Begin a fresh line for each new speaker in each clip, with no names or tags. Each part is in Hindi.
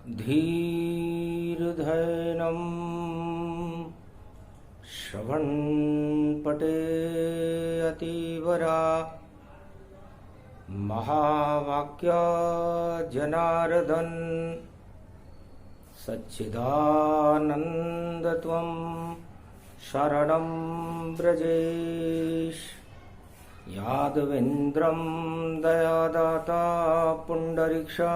धीर्धैनं श्रवणपटे अतीवरा महावाक्या जनार्दन सच्चिदानन्दत्वं शरणं व्रजेश यादवेन्द्रं दयादाता पुण्डरीक्षा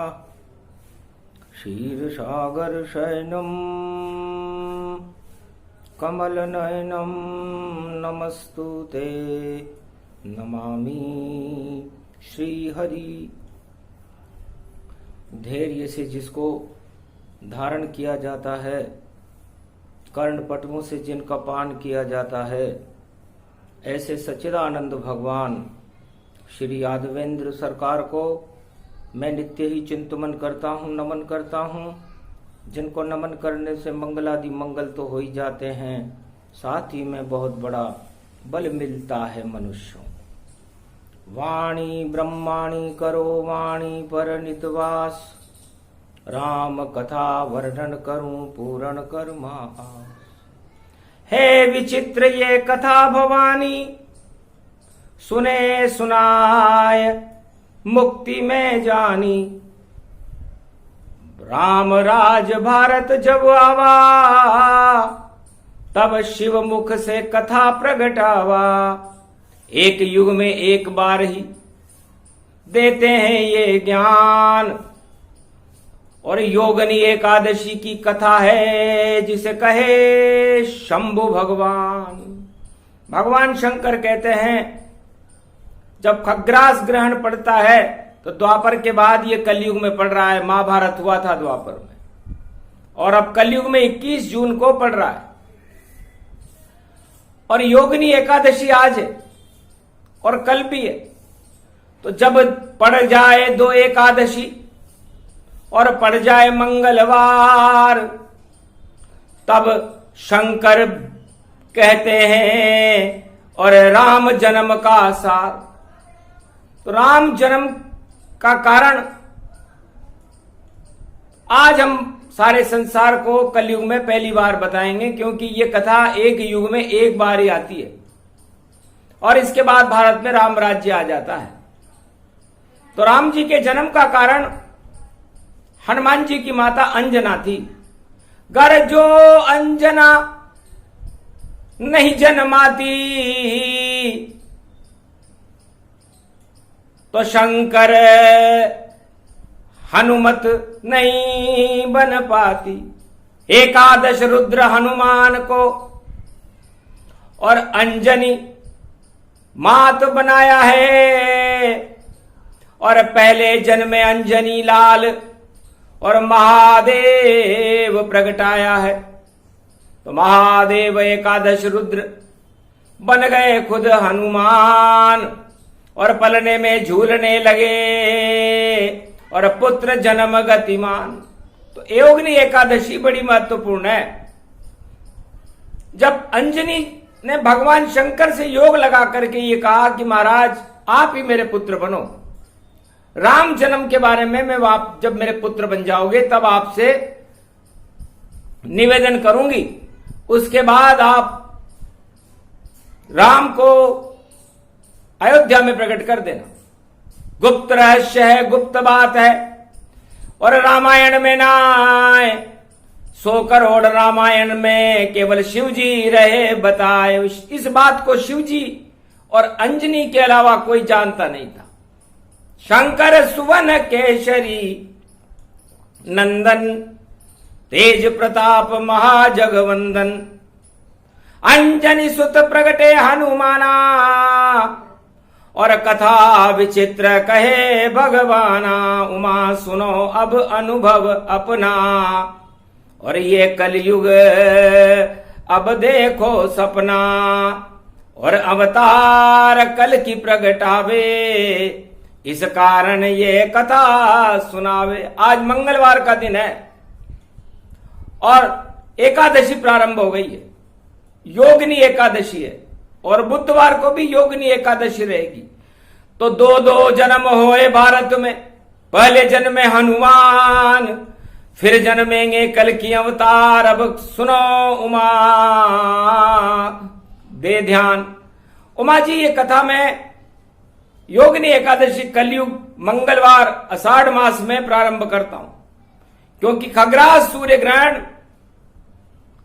क्षीरसागरशयनं कमलनयनं नमस्तुते नमामि श्रीहरि। धैर्य से जिसको धारण किया जाता है, कर्णपटुओं से जिनका पान किया जाता है, ऐसे सच्चिदानंद भगवान श्री यादवेंद्र सरकार को मैं नित्य ही चिंतन करता हूँ, नमन करता हूँ। जिनको नमन करने से मंगलादि मंगल तो हो ही जाते हैं, साथ ही में बहुत बड़ा बल मिलता है मनुष्यों। वाणी ब्रह्माणी करो वाणी पर नितवास, राम कथा वर्णन करूं पूर्ण कर्मा। हे विचित्र ये कथा भवानी, सुने सुनाय मुक्ति में जानी। राम राज भारत जब आवा, तब शिव मुख से कथा प्रगटावा। एक युग में एक बार ही देते हैं ये ज्ञान, और योगनी एकादशी की कथा है जिसे कहे शंभु भगवान। भगवान शंकर कहते हैं जब खग्रास ग्रहण पड़ता है तो द्वापर के बाद ये कलयुग में पड़ रहा है। महाभारत हुआ था द्वापर में, और अब कलयुग में 21 जून को पड़ रहा है। और योगनी एकादशी आज है और कल भी है। तो जब पड़ जाए 2 एकादशी और पड़ जाए मंगलवार, तब शंकर कहते हैं और राम जन्म का सार। तो राम जन्म का कारण आज हम सारे संसार को कलयुग में पहली बार बताएंगे, क्योंकि ये कथा एक युग में एक बार ही आती है और इसके बाद भारत में राम राज्य आ जाता है। तो राम जी के जन्म का कारण हनुमान जी की माता अंजना थी। घर जो अंजना नहीं जन्माती, तो शंकर हनुमत नहीं बन पाती। एकादश रुद्र हनुमान को और अंजनी मात बनाया है, और पहले जन्म में अंजनी लाल और महादेव प्रगटाया है। तो महादेव एकादश रुद्र बन गए खुद हनुमान, और पलने में झूलने लगे और पुत्र जन्म गतिमान। तो योगिनी एकादशी बड़ी महत्वपूर्ण है। जब अंजनी ने भगवान शंकर से योग लगा करके ये कहा कि महाराज आप ही मेरे पुत्र बनो, राम जन्म के बारे में मैं आप जब मेरे पुत्र बन जाओगे तब आपसे निवेदन करूंगी, उसके बाद आप राम को अयोध्या में प्रकट कर देना। गुप्त रहस्य है, गुप्त बात है, और रामायण में ना आए। 100 करोड़ रामायण में केवल शिव जी रहे बताए। इस बात को शिव जी और अंजनी के अलावा कोई जानता नहीं था। शंकर सुवन केशरी नंदन, तेज प्रताप महाजगवंदन। अंजनी सुत प्रगटे हनुमाना, और कथा विचित्र कहे भगवाना। उमा सुनो अब अनुभव अपना, और ये कलयुग अब देखो सपना। और अवतार कल की प्रगटावे, इस कारण ये कथा सुनावे। आज मंगलवार का दिन है और एकादशी प्रारंभ हो गई है, योगिनी एकादशी है, और बुधवार को भी योगिनी एकादशी रहेगी। तो 2 जन्म होए भारत में। पहले जन्म में हनुमान, फिर जन्मेंगे कल की अवतार। अब सुनो उमा दे ध्यान। उमा जी, ये कथा में योगिनी एकादशी कलयुग मंगलवार आषाढ़ मास में प्रारंभ करता हूं, क्योंकि खग्रास सूर्य ग्रहण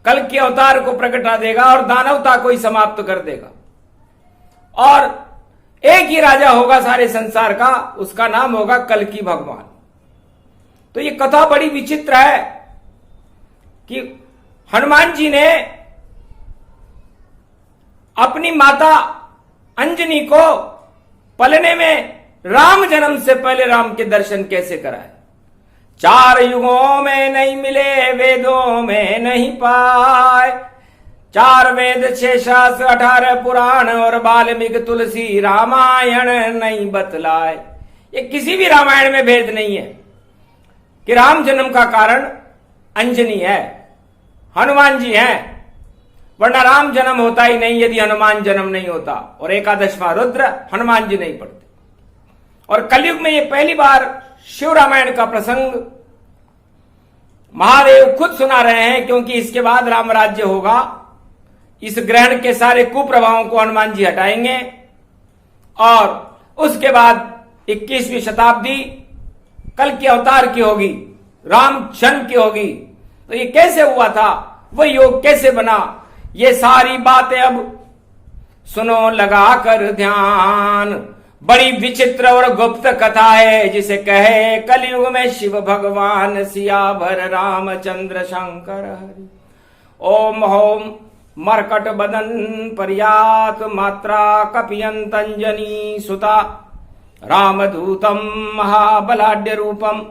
कल के अवतार को प्रकटा देगा और दानवता को ही समाप्त कर देगा। और एक ही राजा होगा सारे संसार का, उसका नाम होगा कल्कि भगवान। तो ये कथा बड़ी विचित्र है कि हनुमान जी ने अपनी माता अंजनी को पलने में राम जन्म से पहले राम के दर्शन कैसे कराए। 4 युगों में नहीं मिले, वेदों में नहीं पाए। 4 वेद 6 शास्त्र 18 पुराण और वाल्मीकि तुलसी रामायण नहीं बतलाए। ये किसी भी रामायण में भेद नहीं है कि राम जन्म का कारण अंजनी है, हनुमान जी हैं, वरना राम जन्म होता ही नहीं यदि हनुमान जन्म नहीं होता। और एकादशवां रुद्र हनुमान जी नहीं पढ़ते। और कलयुग में ये पहली बार शिव रामायण का प्रसंग महादेव खुद सुना रहे हैं, क्योंकि इसके बाद राम राज्य होगा। इस ग्रहण के सारे कुप्रभावों को हनुमान जी हटाएंगे और उसके बाद 21वीं शताब्दी कल के अवतार की होगी, राम जन्म की होगी। तो ये कैसे हुआ था, वो योग कैसे बना, ये सारी बातें अब सुनो लगा कर ध्यान। बड़ी विचित्र और गुप्त कथा है, जिसे कहे कलयुग में शिव भगवान सियावर रामचंद्र शंकर हरि। ओम होम मरकट बदन पर्यात मात्रा कपियंत अंजनी सुता रामदूतम महाबलाढ्य रूपम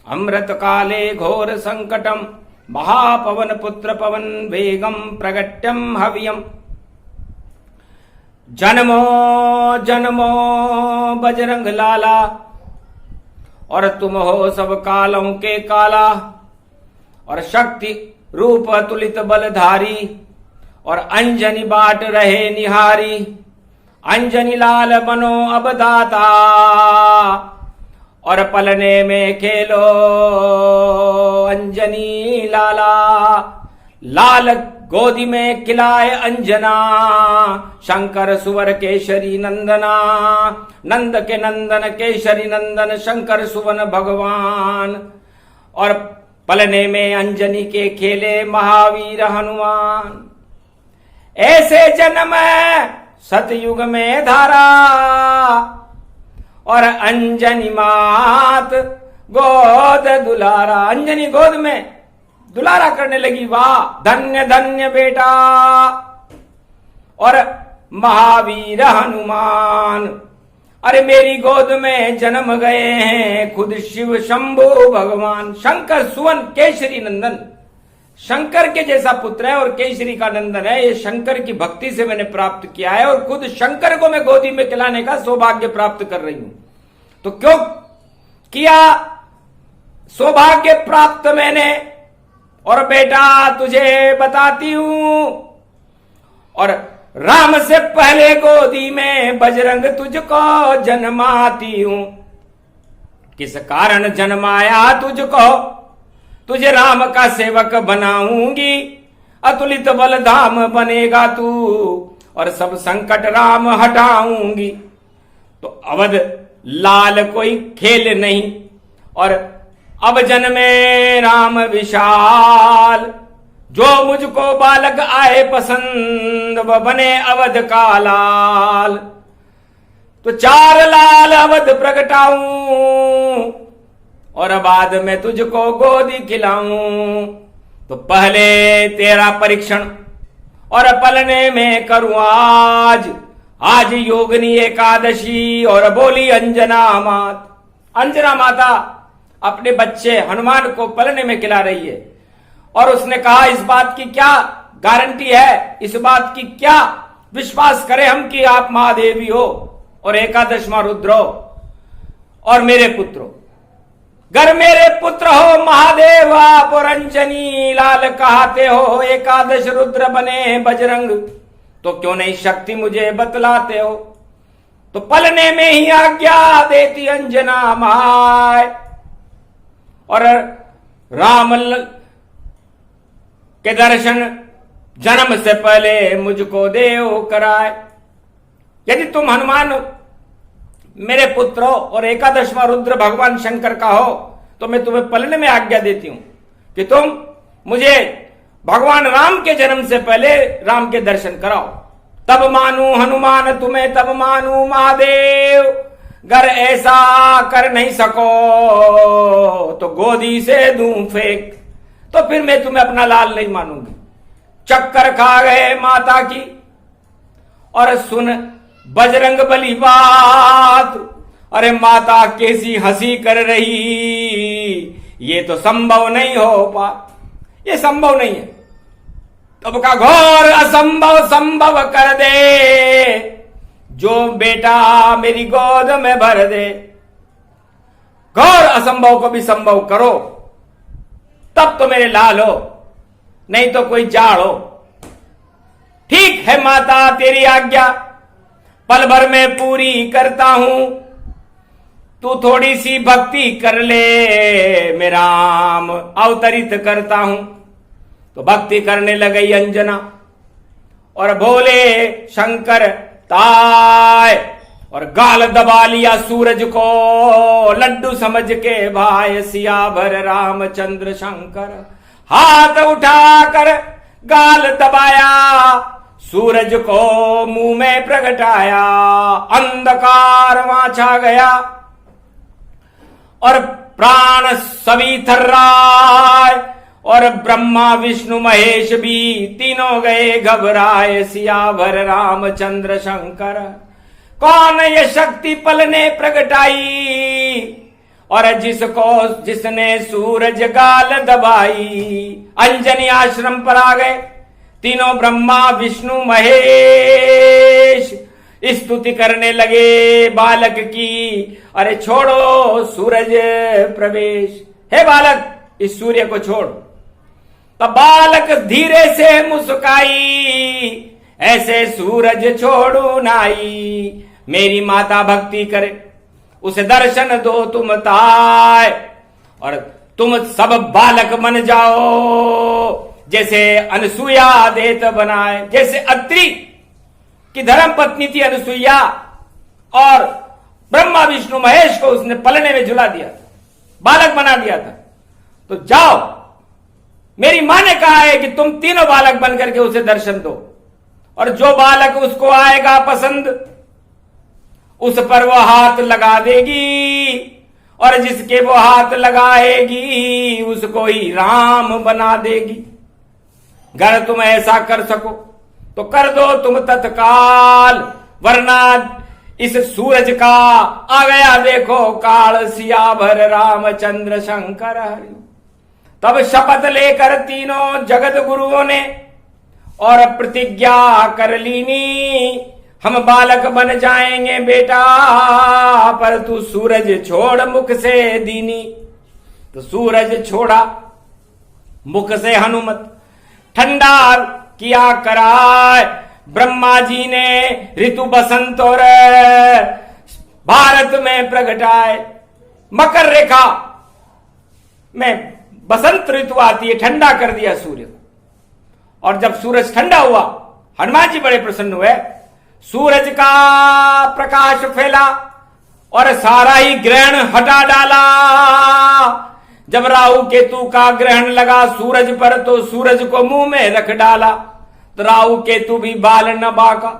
अमृत काले घोर संकटम महापवन पुत्र पवन वेगम प्रगट्यम हव्यम। जन्मो जन्मो बजरंग लाला और तुम हो सब कालों के काला। और शक्ति रूप तुलित बलधारी और अंजनी बाट रहे निहारी। अंजनी लाल बनो अब दाता और पलने में खेलो अंजनी लाला। लाल गोदी में खिलाए अंजना शंकर सुवर केशरी नंदना। नंद के नंदन केशरी नंदन शंकर सुवन भगवान। और पलने में अंजनी के खेले महावीर हनुमान। ऐसे जन्म सतयुग में धारा और अंजनी मात गोद दुलारा। अंजनी गोद में दुलारा करने लगी, वाह धन्य धन्य बेटा। और महावीर हनुमान, अरे मेरी गोद में जन्म गए हैं खुद शिव शंभु भगवान। शंकर सुवन केशरी नंदन, शंकर के जैसा पुत्र है और केशरी का नंदन है। ये शंकर की भक्ति से मैंने प्राप्त किया है और खुद शंकर को मैं गोदी में खिलाने का सौभाग्य प्राप्त कर रही हूं। तो क्यों किया सौभाग्य प्राप्त मैंने, और बेटा तुझे बताती हूं। और राम से पहले गोदी में बजरंग तुझको जन्माती हूं। किस कारण जन्माया तुझको, तुझे राम का सेवक बनाऊंगी। अतुलित बल धाम बनेगा तू और सब संकट राम हटाऊंगी। तो अवध लाल कोई खेल नहीं और अब जन्मे राम विशाल। जो मुझको बालक आए पसंद वह बने अवध का लाल। तो 4 लाल अवध प्रगटाऊं और बाद में तुझको गोदी खिलाऊं। तो पहले तेरा परीक्षण और पलने में करूं आज। आज योगिनी एकादशी और बोली अंजना मात। अंजना माता अपने बच्चे हनुमान को पलने में खिला रही है और उसने कहा इस बात की क्या गारंटी है, इस बात की क्या विश्वास करें हम कि आप महादेवी हो और एकादशवां रुद्र हो और मेरे पुत्र हो। घर मेरे पुत्र हो महादेव आप और अंजनी लाल कहते हो। एकादश रुद्र बने बजरंग तो क्यों नहीं शक्ति मुझे बतलाते हो। तो पलने में ही आज्ञा देती अंजना माय और राम के दर्शन जन्म से पहले मुझको देव कराए। यदि तुम हनुमान मेरे पुत्र हो और एकादशवां रुद्र भगवान शंकर का हो तो मैं तुम्हें पलने में आज्ञा देती हूं कि तुम मुझे भगवान राम के जन्म से पहले राम के दर्शन कराओ। तब मानू हनुमान तुम्हें, तब मानू महादेव, गर ऐसा कर नहीं सको तो गोदी से दूं फेंक। तो फिर मैं तुम्हें अपना लाल नहीं मानूंगी। चक्कर खा गए माता की और सुन बजरंग बली बात। अरे माता कैसी हंसी कर रही, ये तो संभव नहीं हो पा, ये संभव नहीं है। तब का घोर असंभव संभव कर दे, जो बेटा मेरी गोद में भर दे। घोर असंभव को भी संभव करो, तब तो मेरे लाल हो, नहीं तो कोई जाड़ हो। ठीक है माता तेरी आज्ञा, पल भर में पूरी करता हूं। तू थोड़ी सी भक्ति कर ले, मेरा राम अवतरित करता हूं। तो भक्ति करने लगी अंजना और भोले शंकर ताय और गाल दबा लिया सूरज को, लड्डू समझ के भाई सियावर रामचंद्र शंकर। हाथ उठाकर गाल दबाया, सूरज को मुंह में प्रगटाया। अंधकार वहां छा गया और प्राण सभी थर्राए और ब्रह्मा विष्णु महेश भी तीनों गए घबराए। सियावर रामचंद्र शंकर, कौन ये शक्ति पल ने प्रगटाई और जिसने सूरज गाल दबाई। अंजनी आश्रम पर आ गए तीनों ब्रह्मा विष्णु महेश, स्तुति करने लगे बालक की। अरे छोड़ो सूरज प्रवेश, हे बालक इस सूर्य को छोड़। तब बालक धीरे से मुस्काई, ऐसे सूरज छोड़ू नाई। मेरी माता भक्ति करे, उसे दर्शन दो तुम ताय, और तुम सब बालक बन जाओ। जैसे अनसुया देत बनाए, जैसे अत्रि की धर्म पत्नी थी अनसुईया, और ब्रह्मा विष्णु महेश को उसने पलने में झुला दिया था, बालक बना दिया था। तो जाओ, मेरी मां ने कहा है कि तुम तीनों बालक बन करके उसे दर्शन दो, और जो बालक उसको आएगा पसंद उस पर वो हाथ लगा देगी, और जिसके वो हाथ लगाएगी उसको ही राम बना देगी। अगर तुम ऐसा कर सको तो कर दो तुम तत्काल, वरना इस सूरज का आ गया देखो काल। सियावर रामचंद्र शंकर हरि। तब शपथ लेकर तीनों जगत गुरुओं ने और प्रतिज्ञा कर लीनी, हम बालक बन जाएंगे बेटा, पर तू सूरज छोड़ मुख से दीनी। तो सूरज छोड़ा मुख से हनुमत, ठंडा किया कराए। ब्रह्मा जी ने ऋतु बसंत और भारत में प्रगटाए। मकर रेखा में बसंत ऋतु आती है, ठंडा कर दिया सूर्य। और जब सूरज ठंडा हुआ, हनुमान जी बड़े प्रसन्न हुए। सूरज का प्रकाश फैला और सारा ही ग्रहण हटा डाला। जब राहु केतु का ग्रहण लगा सूरज पर, तो सूरज को मुंह में रख डाला। तो राहु केतु भी बाल न बाका,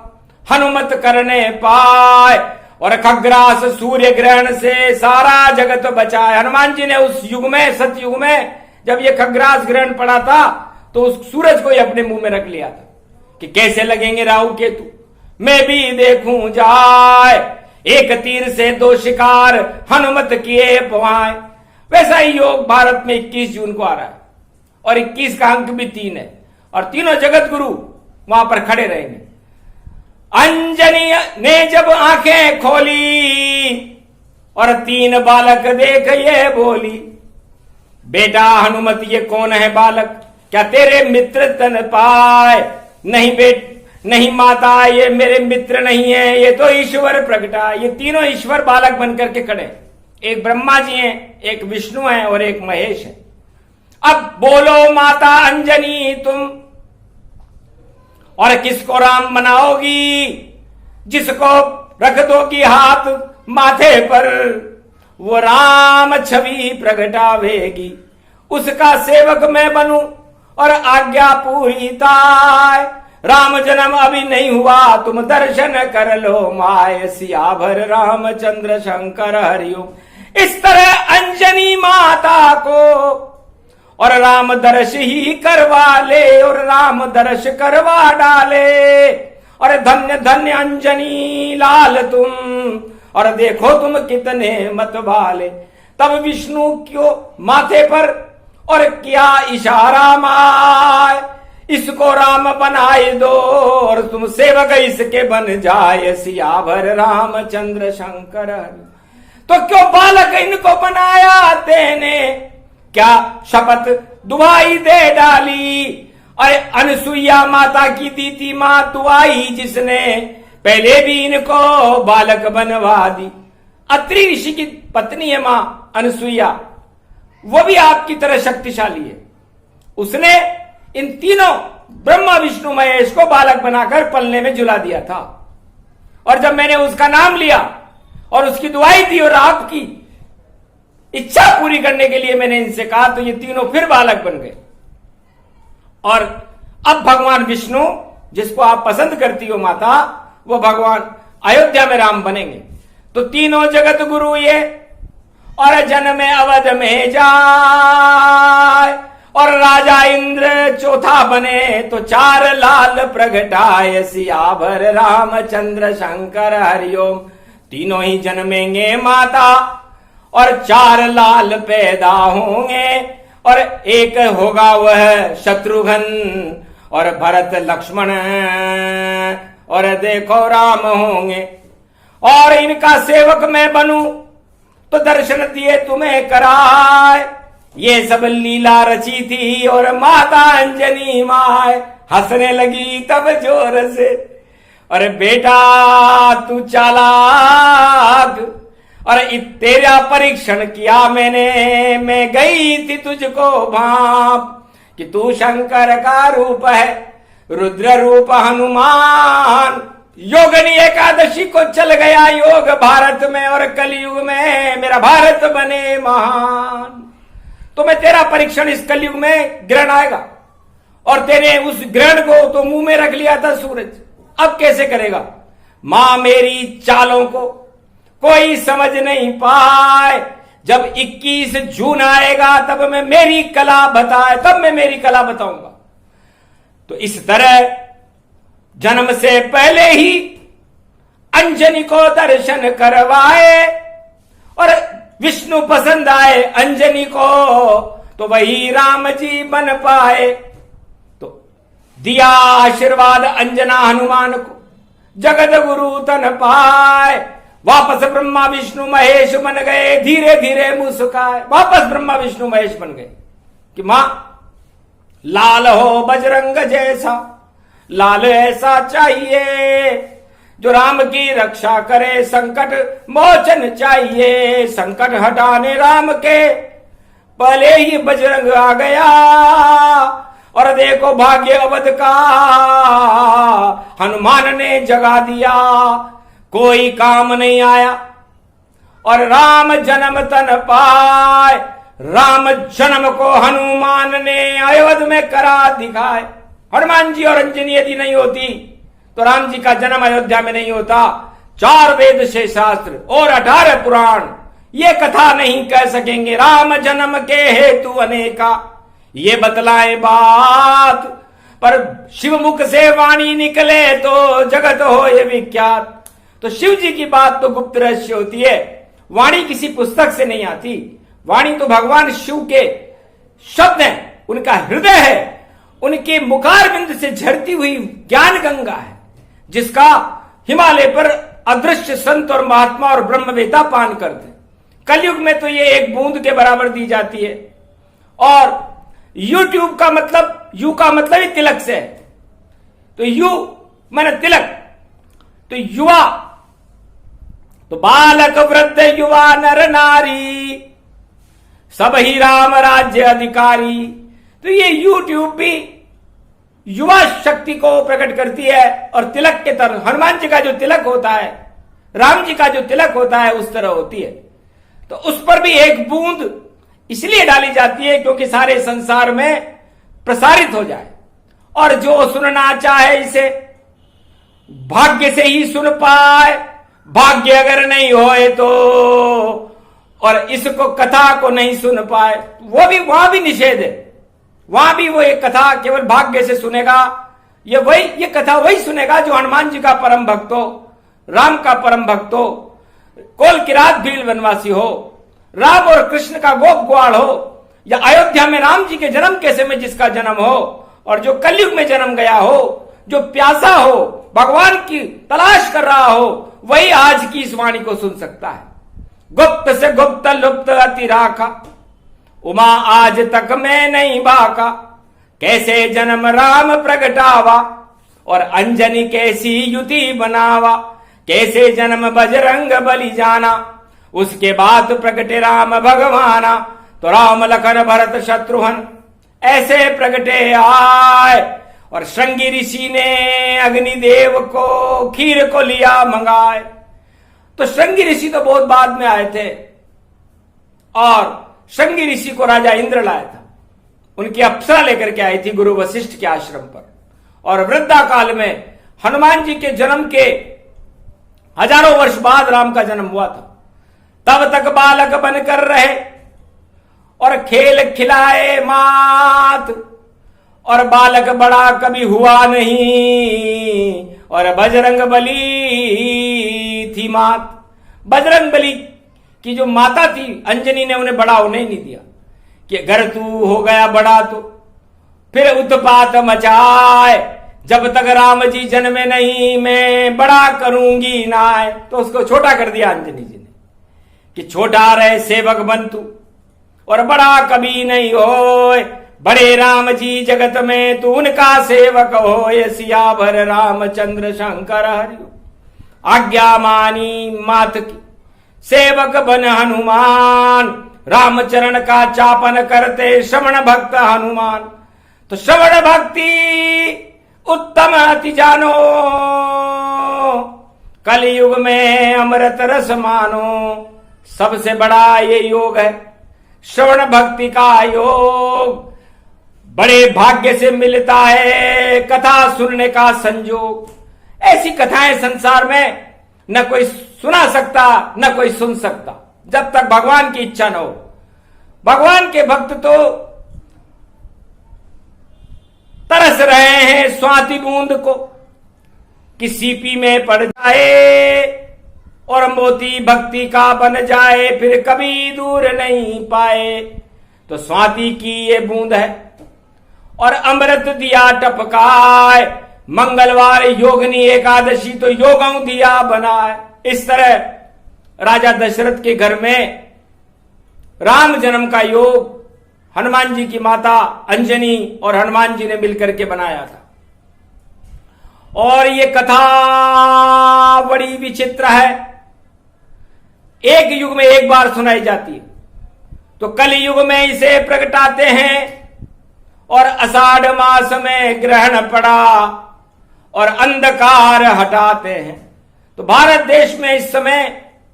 हनुमत करने पाए। और खग्रास सूर्य ग्रहण से सारा जगत बचाए। हनुमान जी ने उस युग में, सतयुग में, जब ये खग्रास ग्रहण पड़ा था, तो उस सूरज को ही अपने मुंह में रख लिया था कि कैसे लगेंगे राहु केतु, मैं भी देखूं जाए। एक तीर से दो शिकार हनुमत किए पवाए। वैसा ही योग भारत में 21 जून को आ रहा है, और 21 का अंक भी 3 है, और तीनों जगत गुरु वहां पर खड़े रहेंगे। अंजनी ने जब आंखें खोली और 3 बालक देख ये बोली, बेटा हनुमत ये कौन है बालक, क्या तेरे मित्र तन पाए? नहीं माता, ये मेरे मित्र नहीं है, ये तो ईश्वर प्रगटा। ये तीनों ईश्वर बालक बनकर के खड़े, एक ब्रह्मा जी हैं, एक विष्णु हैं और एक महेश है। अब बोलो माता अंजनी तुम, और किसको राम बनाओगी? जिसको रख दोगी हाथ माथे पर, वो राम छवि प्रगटावेगी। उसका सेवक मैं बनूं और आज्ञा पूरी ताय। राम जन्म अभी नहीं हुआ, तुम दर्शन कर लो माय। सियावर रामचंद्र शंकर हरिओम। इस तरह अंजनी माता को और राम दर्श ही करवा ले, और राम दर्श करवा डाले। और धन्य धन्य अंजनी लाल तुम, और देखो तुम कितने मतवाले। तब विष्णु क्यों माथे पर और क्या इशारा माय, इसको राम बनाए दो और तुम सेवक इसके बन जाए। सियावर रामचंद्र शंकर। तो क्यों बालक इनको बनाया तेने, क्या शपथ दुआई दे डाली? अरे अनसुईया माता की दी थी मां दुआई, जिसने पहले भी इनको बालक बनवा दी। अत्रि ऋषि की पत्नी है मां अनसुईया, वो भी आपकी तरह शक्तिशाली है। उसने इन तीनों ब्रह्मा विष्णु महेश को बालक बनाकर पलने में झुला दिया था। और जब मैंने उसका नाम लिया और उसकी दुआई दी और आपकी इच्छा पूरी करने के लिए मैंने इनसे कहा, तो ये तीनों फिर बालक बन गए। और अब भगवान विष्णु, जिसको आप पसंद करती हो माता, वो भगवान अयोध्या में राम बनेंगे। तो तीनों जगत गुरु ये, और जन्म अवध में जाए, और राजा इंद्र चौथा बने। तो चार लाल प्रगटाए। सियावर रामचंद्र शंकर हरिओम। तीनों ही जन्मेंगे माता, और चार लाल पैदा होंगे। और एक होगा वह शत्रुघ्न, और भरत लक्ष्मण, और देखो राम होंगे। और इनका सेवक मैं बनूं तो दर्शन दिए तुम्हें कराए। ये सब लीला रची थी, और माता अंजनी माय हंसने लगी तब जोर से। अरे बेटा तू चालाक, और तेरा परीक्षण किया मैंने। मैं गई थी तुझको भाप कि तू शंकर का रूप है, रुद्र रूप हनुमान। योगनी एकादशी को चल गया योग भारत में, और कलयुग में मेरा भारत बने महान। तो मैं तेरा परीक्षण इस कलयुग में ग्रहण आएगा, और तेरे उस ग्रहण को तो मुंह में रख लिया था सूरज, अब कैसे करेगा? मां मेरी चालों को कोई समझ नहीं पाए। जब 21 जून आएगा तब मैं मेरी कला बताऊंगा। तो इस तरह जन्म से पहले ही अंजनी को दर्शन करवाए, और विष्णु पसंद आए अंजनी को, तो वही राम जी बन पाए। तो दिया आशीर्वाद अंजना हनुमान को, जगत गुरु तन पाए। वापस ब्रह्मा विष्णु महेश बन गए, धीरे धीरे मुस्काए। वापस ब्रह्मा विष्णु महेश बन गए कि मां लाल हो बजरंग जैसा, लाल ऐसा चाहिए जो राम की रक्षा करे। संकट मोचन चाहिए, संकट हटाने राम के पहले ही बजरंग आ गया। और देखो भाग्य अवध का हनुमान ने जगा दिया, कोई काम नहीं आया। और राम जन्म तन पाए, राम जन्म को हनुमान ने अयोध्या में करा दिखाए। हनुमान जी और अंजनी यदि नहीं होती तो राम जी का जन्म अयोध्या में नहीं होता। 4 वेद से शास्त्र और 18 पुराण ये कथा नहीं कह सकेंगे राम जन्म के हेतु अनेका, ये बतलाए बात। पर शिव मुख से वाणी निकले तो जगत हो ये विख्यात। तो शिव जी की बात तो गुप्त रहस्य होती है, वाणी किसी पुस्तक से नहीं आती। वाणी तो भगवान शिव के शब्द हैं, उनका हृदय है, उनके मुखारविंद से झरती हुई ज्ञान गंगा है, जिसका हिमालय पर अदृश्य संत और महात्मा और ब्रह्मवेता पान करते हैं। कलयुग में तो ये एक बूंद के बराबर दी जाती है। और यूट्यूब का मतलब, यू का मतलब ही तिलक से है। तो यू माने तिलक, तो युवा, तो बालक वृद्ध युवा नर नारी सब ही राम राज्य अधिकारी। तो ये यूट्यूब भी युवा शक्ति को प्रकट करती है और तिलक के तरह हनुमान जी का जो तिलक होता है, राम जी का जो तिलक होता है, उस तरह होती है। तो उस पर भी एक बूंद इसलिए डाली जाती है क्योंकि सारे संसार में प्रसारित हो जाए और जो सुनना चाहे इसे भाग्य से ही सुन पाए, भाग्य अगर नहीं होए तो, और इसको कथा को नहीं सुन पाए, वो भी वहां भी निषेध है। वहां भी वो एक कथा केवल भाग्य से सुनेगा, ये कथा वही सुनेगा जो हनुमान जी का परम भक्त हो, राम का परम भक्त हो, कोल किरात भील वनवासी हो, राम और कृष्ण का गोप ग्वाल हो, या अयोध्या में राम जी के जन्म के समय जिसका जन्म हो और जो कलयुग में जन्म गया हो, जो प्यासा हो, भगवान की तलाश कर रहा हो, वही आज की इस वाणी को सुन सकता है। गुप्त से गुप्त लुप्त अति राखा, उमा आज तक मैं नहीं बाका, कैसे जन्म राम प्रगटावा और अंजनी कैसी युति बनावा, कैसे जन्म बजरंग बलि जाना, उसके बाद प्रगटे राम भगवाना, तो राम लखन भरत शत्रुघ्न ऐसे प्रगटे आए। और श्रृंगी ऋषि ने अग्निदेव को खीर को लिया मंगाए। तो श्रृंगी ऋषि तो बहुत बाद में आए थे और श्रृंगी ऋषि को राजा इंद्र लाया था, उनकी अप्सरा लेकर के आई थी गुरु वशिष्ठ के आश्रम पर। और वृद्धा काल में हनुमान जी के जन्म के हजारों वर्ष बाद राम का जन्म हुआ था। तब तक बालक बनकर रहे और खेल खिलाए मात, और बालक बड़ा कभी हुआ नहीं, और बजरंग बली थी मात। बजरंग बली की जो माता थी अंजनी ने उन्हें बड़ा होने ही नहीं दिया कि अगर तू हो गया बड़ा तो फिर उत्पात मचाए, जब तक राम जी जन्मे नहीं मैं बड़ा करूंगी नाय। तो उसको छोटा कर दिया अंजनी जी ने कि छोटा रहे सेवक बन तू और बड़ा कभी नहीं होए, बड़े राम जी जगत में तू उनका सेवक होए, सियावर रामचंद्र शंकर हरियो आज्ञा मानी मात की, सेवक बन हनुमान, रामचरण का चापन करते श्रवण भक्त हनुमान। तो श्रवण भक्ति उत्तम अति जानो, कलयुग में अमृत रस मानो। सबसे बड़ा ये योग है श्रवण भक्ति का योग, बड़े भाग्य से मिलता है कथा सुनने का संयोग। ऐसी कथाएं संसार में न कोई सुना सकता न कोई सुन सकता जब तक भगवान की इच्छा न हो। भगवान के भक्त तो तरस रहे हैं स्वाति बूंद को कि सीपी में पड़ जाए और मोती भक्ति का बन जाए, फिर कभी दूर नहीं पाए। तो स्वाति की ये बूंद है और अमृत दिया टपकाए, मंगलवार योगनी एकादशी तो योगों दिया बनाए। इस तरह राजा दशरथ के घर में राम जन्म का योग हनुमान जी की माता अंजनी और हनुमान जी ने मिलकर के बनाया था। और ये कथा बड़ी विचित्र है, एक युग में एक बार सुनाई जाती है। तो कल युग में इसे प्रगटाते हैं और आषाढ़ मास में ग्रहण पड़ा और अंधकार हटाते हैं। तो भारत देश में इस समय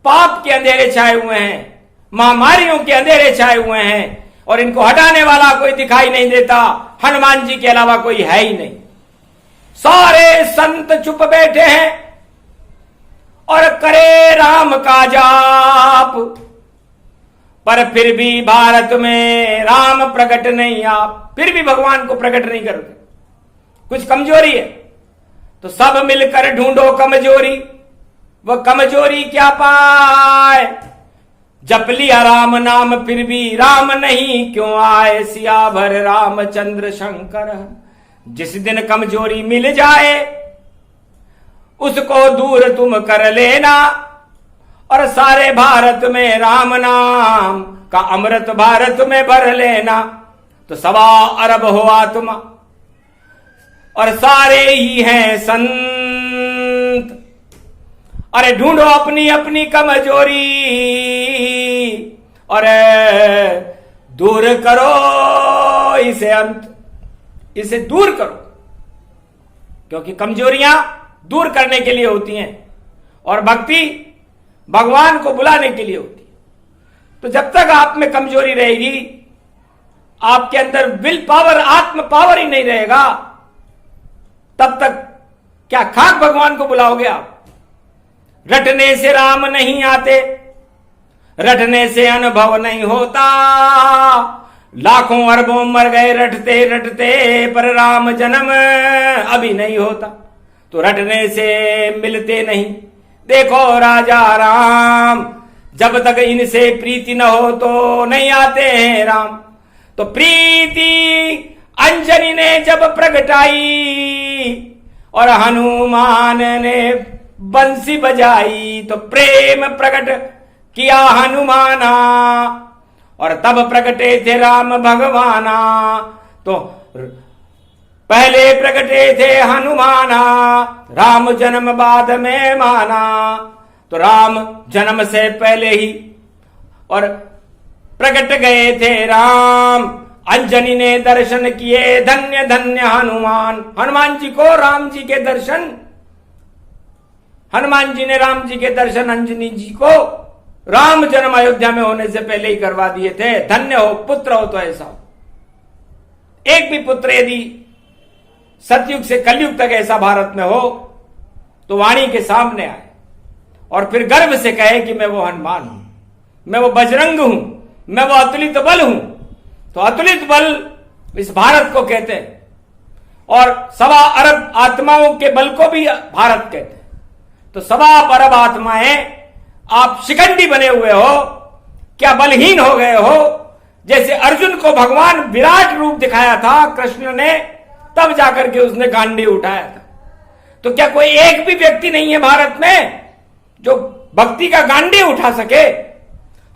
पाप के अंधेरे छाए हुए हैं, महामारियों के अंधेरे छाए हुए हैं और इनको हटाने वाला कोई दिखाई नहीं देता, हनुमान जी के अलावा कोई है ही नहीं। सारे संत चुप बैठे हैं और करे राम का जाप, पर फिर भी भारत में राम प्रकट नहीं, आप फिर भी भगवान को प्रकट नहीं करते। कुछ कमजोरी है तो सब मिलकर ढूंढो कमजोरी, वो कमजोरी क्या पाए। जप लिया राम नाम फिर भी राम नहीं क्यों आए, सियावर रामचंद्र शंकर। जिस दिन कमजोरी मिल जाए उसको दूर तुम कर लेना और सारे भारत में राम नाम का अमृत भारत में भर लेना। तो 1.25 अरब हो आत्मा और सारे ही हैं संत। अरे ढूंढो अपनी अपनी कमजोरी और दूर करो इसे, अंत इसे दूर करो, क्योंकि कमजोरियां दूर करने के लिए होती हैं और भक्ति भगवान को बुलाने के लिए होती है। तो जब तक आप में कमजोरी रहेगी, आपके अंदर विल पावर, आत्म पावर ही नहीं रहेगा, तब तक क्या खाक भगवान को बुलाओगे आप? रटने से राम नहीं आते, रटने से अनुभव नहीं होता, लाखों अरबों मर गए रटते रटते, पर राम जन्म अभी नहीं होता। तो रटने से मिलते नहीं, देखो राजा राम, जब तक इनसे प्रीति न हो तो नहीं आते हैं राम। तो प्रीति अंजनी ने जब प्रगटाई और हनुमान ने बंसी बजाई, तो प्रेम प्रकट किया हनुमाना, और तब प्रकटे थे राम भगवाना। तो पहले प्रकटे थे हनुमाना, राम जन्म बाद में माना। तो राम जन्म से पहले ही और प्रकट गए थे राम, अंजनी ने दर्शन किए, धन्य धन्य हनुमान। हनुमान जी को राम जी के दर्शन, हनुमान जी ने राम जी के दर्शन अंजनी जी को राम जन्म अयोध्या में होने से पहले ही करवा दिए थे। धन्य हो, पुत्र हो तो ऐसा हो। एक भी पुत्र यदि सतयुग से कलयुग तक ऐसा भारत में हो तो वाणी के सामने आए और फिर गर्व से कहे कि मैं वो हनुमान हूं, मैं वो बजरंग हूं, मैं वो अतुलित बल हूं। तो अतुलित बल इस भारत को कहते हैं, और 1.25 अरब आत्माओं के बल को भी भारत कहते हैं। तो 1.25 अरब आत्माएं, आप शिखंडी बने हुए हो, क्या बलहीन हो गए हो? जैसे अर्जुन को भगवान विराट रूप दिखाया था कृष्ण ने, तब जाकर के उसने गांडी उठाया था। तो क्या कोई एक भी व्यक्ति नहीं है भारत में जो भक्ति का गांडी उठा सके,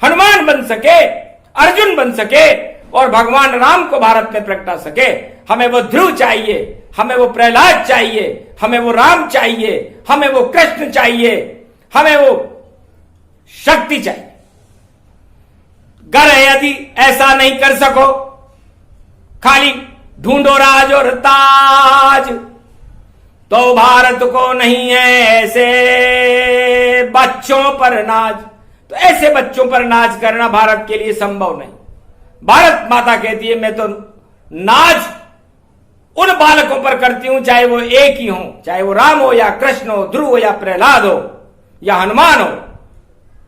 हनुमान बन सके, अर्जुन बन सके और भगवान राम को भारत में प्रगटा सके? हमें वो ध्रुव चाहिए, हमें वो प्रहलाद चाहिए, हमें वो राम चाहिए, हमें वो कृष्ण चाहिए, हमें वो शक्ति चाहिए। गर यदि ऐसा नहीं कर सको, खाली ढूंढो राज और ताज, तो भारत को नहीं है ऐसे बच्चों पर नाज। तो ऐसे बच्चों पर नाज करना भारत के लिए संभव नहीं। भारत माता कहती है मैं तो नाज उन बालकों पर करती हूं, चाहे वो एक ही हो, चाहे वो राम हो या कृष्ण हो, ध्रुव हो या प्रहलाद हो या हनुमान हो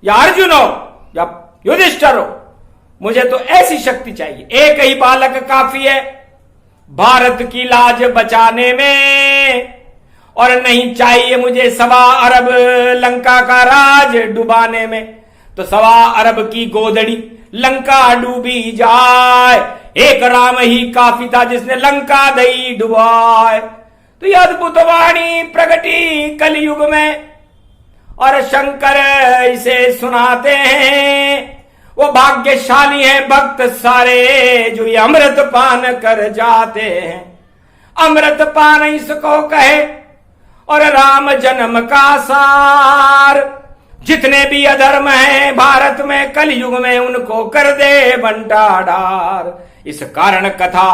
या अर्जुन हो या युधिष्ठिर हो। मुझे तो ऐसी शक्ति चाहिए। एक ही बालक काफी है भारत की लाज बचाने में, और नहीं चाहिए मुझे 1.25 अरब लंका का राज डुबाने में। तो 1.25 अरब की गोदड़ी लंका डूबी जाए, एक राम ही काफी था जिसने लंका दई डुबाए। तो ये अद्भुत वाणी प्रगटी कलयुग में, और शंकर इसे सुनाते हैं। वो भाग्यशाली हैं भक्त सारे जो ये अमृत पान कर जाते हैं। अमृत पान इसको कहे और राम जन्म का सार। जितने भी अधर्म हैं भारत में कलयुग में, उनको कर दे बंटाढार। इस कारण कथा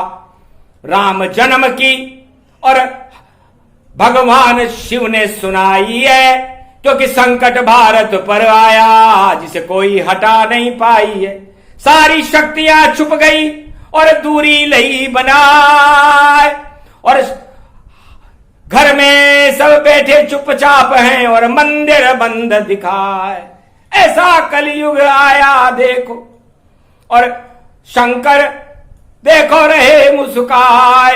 राम जन्म की और भगवान शिव ने सुनाई है, क्योंकि संकट भारत पर आया जिसे कोई हटा नहीं पाई है। सारी शक्तियां छुप गई और दूरी लई बनाए, और घर में सब बैठे चुपचाप हैं और मंदिर बंद दिखाए। ऐसा कलयुग आया देखो, और शंकर देखो रहे मुस्काए।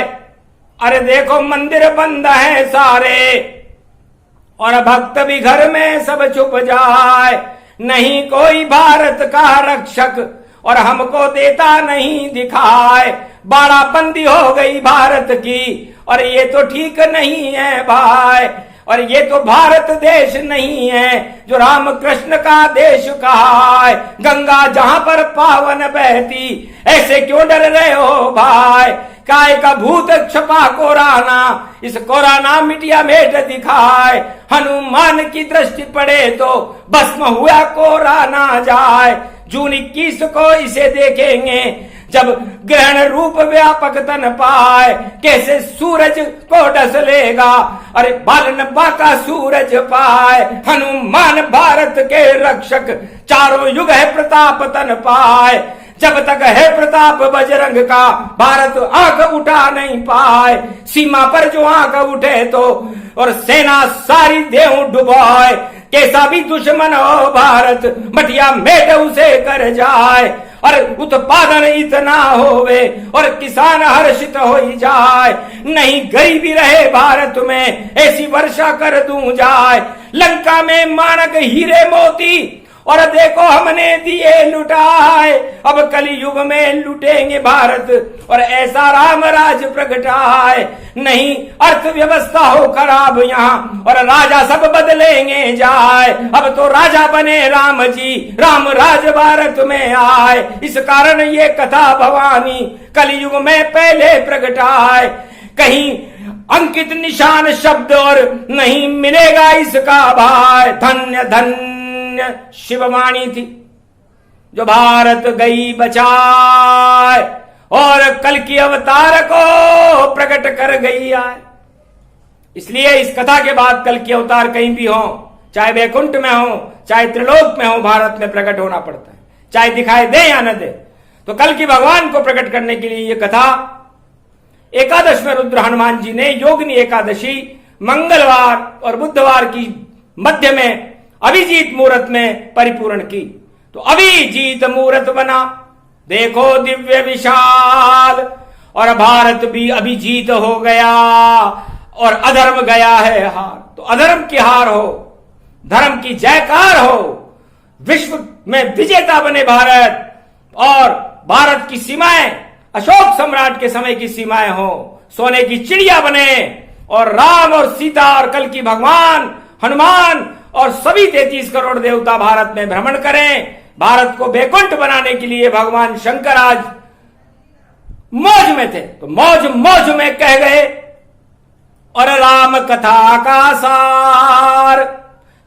अरे देखो मंदिर बंद है सारे, और भक्त भी घर में सब छुप जाए। नहीं कोई भारत का रक्षक और हमको देता नहीं दिखाए। बाड़ाबंदी हो गई भारत की, और ये तो ठीक नहीं है भाई। और ये तो भारत देश नहीं है जो राम कृष्ण का देश कहा है। गंगा जहां पर पावन बहती, ऐसे क्यों डर रहे हो भाई? काय का भूत छपा कोराना, इस कोराना मिटिया मेट दिखाए। हनुमान की दृष्टि पड़े तो भस्म हुआ कोराना जाए। जून 21 को इसे देखेंगे, जब ग्रहण रूप व्यापक तन पाए, कैसे सूरज को डस लेगा। अरे बालनब्बा का सूरज पाए, हनुमान भारत के रक्षक, चारों युग है प्रताप तन पाए। जब तक है प्रताप बजरंग का, भारत आंख उठा नहीं पाए। सीमा पर जो आंख उठे तो और सेना सारी देहु डुबाए। कैसा भी दुश्मन हो भारत, मटिया मेट उसे कर जाए। और उत्पादन इतना होवे और किसान हर्षित हो जाए। नहीं गरीबी रहे भारत में, ऐसी वर्षा कर दूं जाए। लंका में माणक हीरे मोती और देखो हमने दिए लुटाए। अब कलयुग में लुटेंगे भारत और ऐसा राम राज प्रगटाए। नहीं अर्थव्यवस्था हो खराब यहाँ और राजा सब बदलेंगे जाए। अब तो राजा बने राम जी, राम राज भारत में आए। इस कारण ये कथा भवानी कलयुग में पहले प्रगटाए। कहीं अंकित निशान शब्द और नहीं मिलेगा इसका भार। धन्य धन्य शिववाणी थी जो भारत गई बचाए और कल की अवतार को प्रकट कर गई आए। इसलिए इस कथा के बाद कल की अवतार कहीं भी हो, चाहे वैकुंठ में हो चाहे त्रिलोक में हो, भारत में प्रकट होना पड़ता है, चाहे दिखाई दे या न दे। तो कल की भगवान को प्रकट करने के लिए यह कथा एकादश में रुद्र हनुमान जी ने योगिनी एकादशी मंगलवार और बुधवार की मध्य में अभिजीत मुहूर्त में परिपूर्ण की। तो अभिजीत मुहूर्त बना, देखो दिव्य विशाल, और भारत भी अभिजीत हो गया और अधर्म गया है हार। तो अधर्म की हार हो, धर्म की जयकार हो, विश्व में विजेता बने भारत, और भारत की सीमाएं अशोक सम्राट के समय की सीमाएं हो, सोने की चिड़िया बने, और राम और सीता और कल की भगवान हनुमान और सभी 33 करोड़ देवता भारत में भ्रमण करें। भारत को वैकुंठ बनाने के लिए भगवान शंकर आज मौज में थे, तो मौज मौज में कह गए और राम कथा का सार,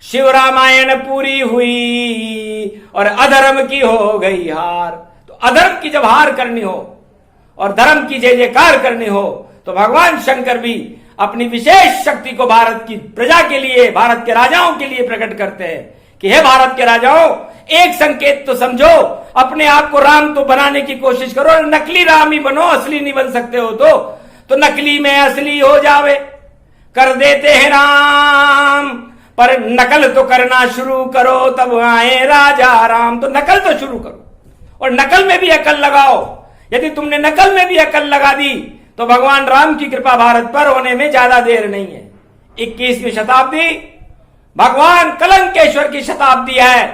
शिव रामायण पूरी हुई और अधर्म की हो गई हार। तो अधर्म की जब हार करनी हो और धर्म की जय जयकार करनी हो, तो भगवान शंकर भी अपनी विशेष शक्ति को भारत की प्रजा के लिए, भारत के राजाओं के लिए प्रकट करते हैं कि हे भारत के राजाओं, एक संकेत तो समझो, अपने आप को राम तो बनाने की कोशिश करो, नकली राम ही बनो, असली नहीं बन सकते हो तो नकली में असली हो जावे। कर देते हैं राम, पर नकल तो करना शुरू करो, तब आए राजा राम। तो नकल तो शुरू करो और नकल में भी अकल लगाओ। यदि तुमने नकल में भी अकल लगा दी तो भगवान राम की कृपा भारत पर होने में ज्यादा देर नहीं है। 21वीं शताब्दी भगवान कलंकेश्वर की शताब्दी है,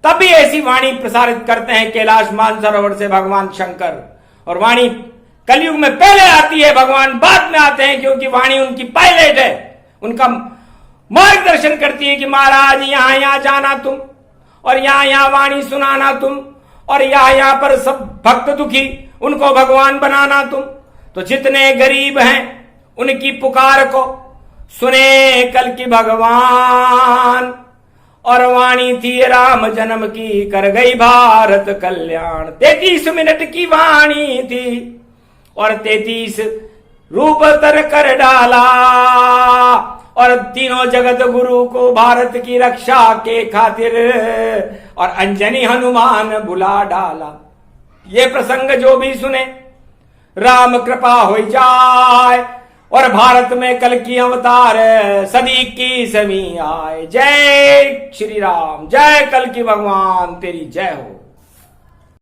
तभी ऐसी वाणी प्रसारित करते हैं कैलाश मानसरोवर से भगवान शंकर। और वाणी कलयुग में पहले आती है, भगवान बाद में आते हैं, क्योंकि वाणी उनकी पायलट है, उनका मार्गदर्शन करती है कि महाराज यहां यहां जाना तुम, और यहां यहां वाणी सुनाना तुम, और यहां यहां पर सब भक्त दुखी उनको भगवान बनाना तुम। तो जितने गरीब हैं उनकी पुकार को सुने कल की भगवान, और वाणी थी राम जन्म की, कर गई भारत कल्याण। 33 मिनट की वाणी थी और 33 रूप तर कर डाला, और तीनों जगत गुरु को भारत की रक्षा के खातिर और अंजनी हनुमान बुला डाला। ये प्रसंग जो भी सुने राम कृपा हो जाए, और भारत में कल की अवतार सदी की समी आए। जय श्री राम, जय कल की भगवान, तेरी जय हो।